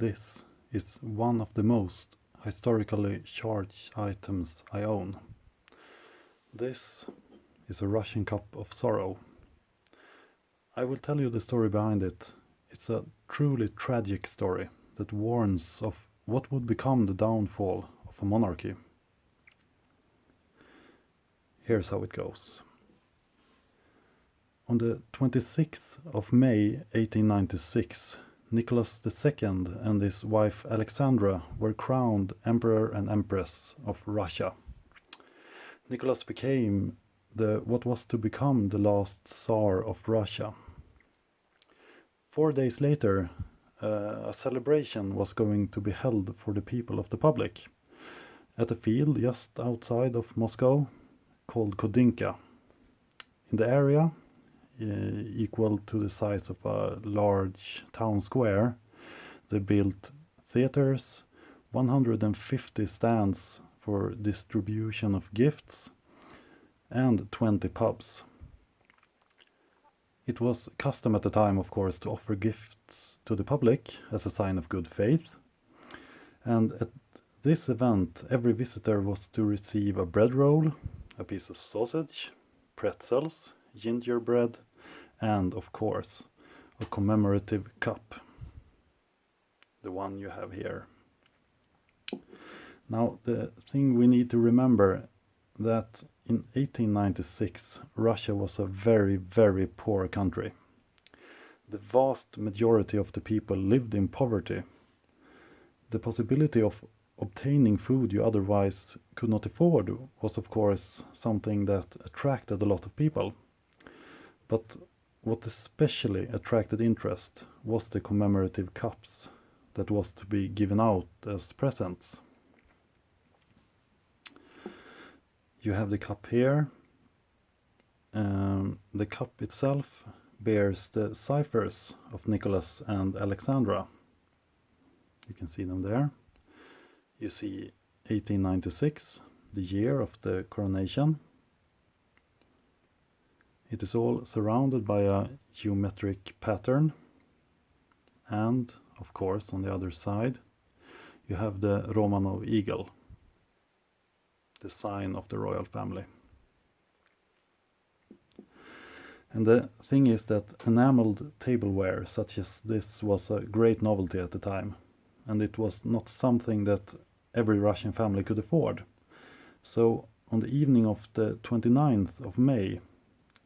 this is one of the most historically charged items I own. This is a Russian cup of sorrow. I will tell you the story behind it. It's a truly tragic story that warns of what would become the downfall of a monarchy. Here's how it goes. On the 26th of May 1896, Nicholas II and his wife Alexandra were crowned Emperor and Empress of Russia. Nicholas became what was to become the last Tsar of Russia. 4 days later, a celebration was going to be held for the people of the public at a field just outside of Moscow called Khodynka. In the area, equal to the size of a large town square, they built theaters, 150 stands for distribution of gifts, and 20 pubs. It was custom at the time, of course, to offer gifts to the public as a sign of good faith. And at this event, every visitor was to receive a bread roll, a piece of sausage, pretzels, gingerbread, and, of course, a commemorative cup. The one you have here. Now, the thing we need to remember that in 1896, Russia was a very, very poor country. The vast majority of the people lived in poverty. The possibility of obtaining food you otherwise could not afford was, of course, something that attracted a lot of people. But what especially attracted interest was the commemorative cups that was to be given out as presents. You have the cup here. The cup itself bears the ciphers of Nicholas and Alexandra. You can see them there. You see 1896, the year of the coronation. It is all surrounded by a geometric pattern. And, of course, on the other side, you have the Romanov eagle, the sign of the royal family. And the thing is that enameled tableware such as this was a great novelty at the time, and it was not something that every Russian family could afford. So on the evening of the 29th of May,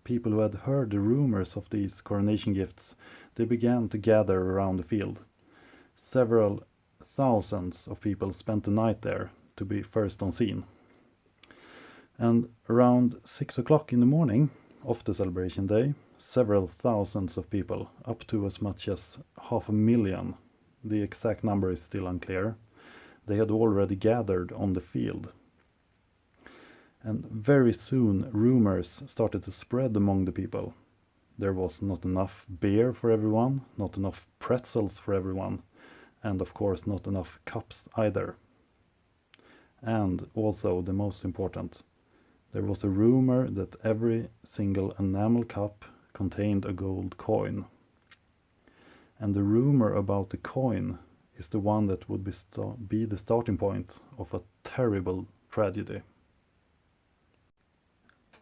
people who had heard the rumors of these coronation gifts, they began to gather around the field. Several thousands of people spent the night there to be first on scene. And around 6 o'clock in the morning of the celebration day, several thousands of people, up to as much as 500,000, the exact number is still unclear, they had already gathered on the field. And very soon rumors started to spread among the people. There was not enough beer for everyone, not enough pretzels for everyone, and of course not enough cups either. And also, the most important, there was a rumor that every single enamel cup contained a gold coin. And the rumor about the coin is the one that would be the starting point of a terrible tragedy.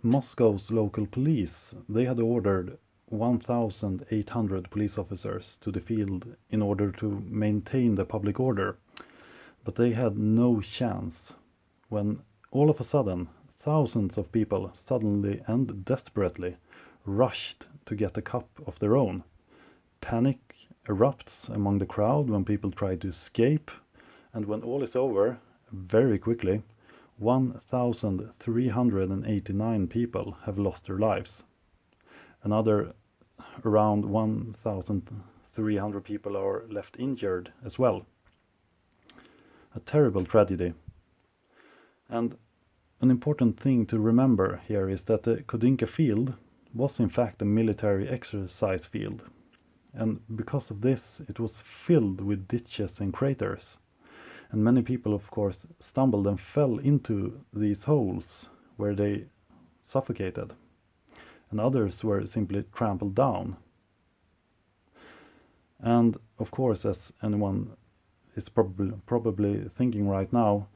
Moscow's local police, they had ordered 1,800 police officers to the field in order to maintain the public order. But they had no chance when all of a sudden thousands of people suddenly and desperately rushed to get a cup of their own. Panic erupts among the crowd when people try to escape, and when all is over, very quickly, 1,389 people have lost their lives. Another around 1,300 people are left injured as well. A terrible tragedy. And an important thing to remember here is that the Khodynka field was in fact a military exercise field. And because of this, it was filled with ditches and craters. And many people, of course, stumbled and fell into these holes where they suffocated. And others were simply trampled down. And of course, as anyone is probably thinking right now,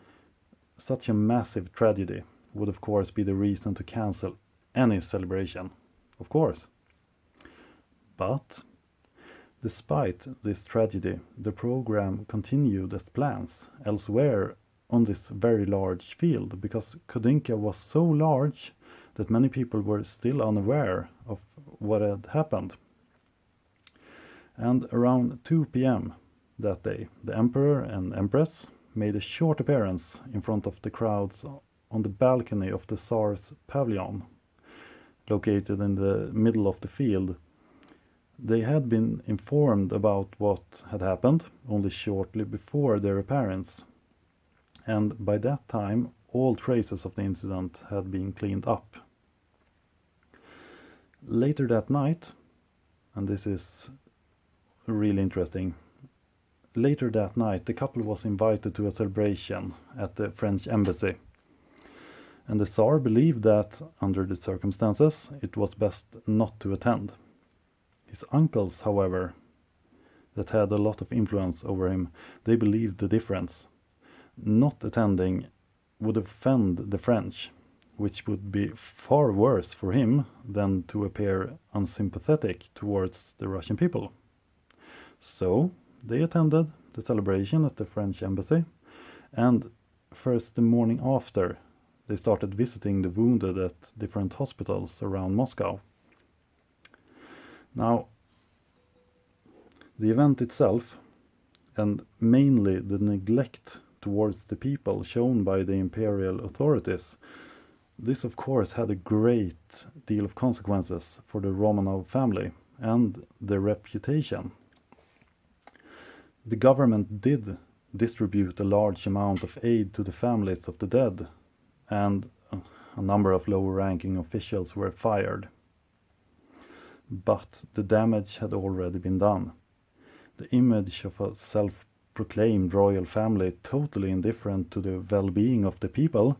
such a massive tragedy would of course be the reason to cancel any celebration. Of course. But despite this tragedy, the program continued as plans elsewhere on this very large field, because Khodynka was so large that many people were still unaware of what had happened. And around 2 p.m. that day, the Emperor and Empress made a short appearance in front of the crowds on the balcony of the Tsar's pavilion, located in the middle of the field. They had been informed about what had happened only shortly before their appearance, and by that time all traces of the incident had been cleaned up. Later that night, and this is really interesting, later that night the couple was invited to a celebration at the French embassy, and the Tsar believed that, under the circumstances, it was best not to attend. His uncles, however, that had a lot of influence over him, they believed the difference. Not attending would offend the French, which would be far worse for him than to appear unsympathetic towards the Russian people. So they attended the celebration at the French embassy, and first the morning after, they started visiting the wounded at different hospitals around Moscow. Now, the event itself, and mainly the neglect towards the people shown by the imperial authorities, this of course had a great deal of consequences for the Romanov family and their reputation. The government did distribute a large amount of aid to the families of the dead, and a number of lower-ranking officials were fired. But the damage had already been done. The image of a self-proclaimed royal family totally indifferent to the well-being of the people,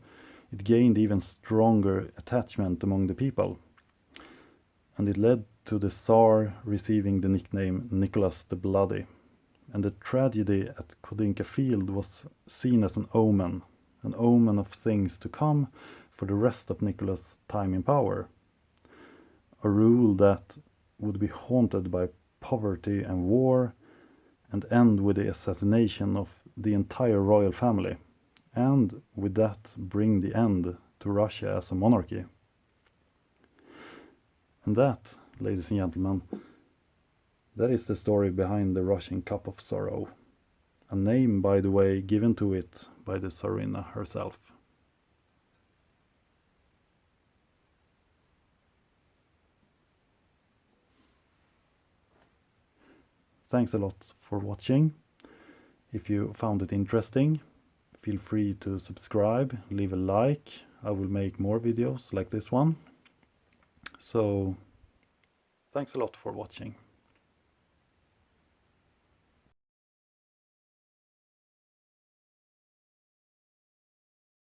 it gained even stronger attachment among the people. And it led to the Tsar receiving the nickname Nicholas the Bloody. And the tragedy at Khodynka Field was seen as an omen of things to come for the rest of Nicholas' time in power. A rule that would be haunted by poverty and war, and end with the assassination of the entire royal family, and with that bring the end to Russia as a monarchy. And that, ladies and gentlemen, that is the story behind the Russian Cup of Sorrow, a name, by the way, given to it by the Tsarina herself. Thanks a lot for watching. If you found it interesting, feel free to subscribe, leave a like. I will make more videos like this one. So, thanks a lot for watching.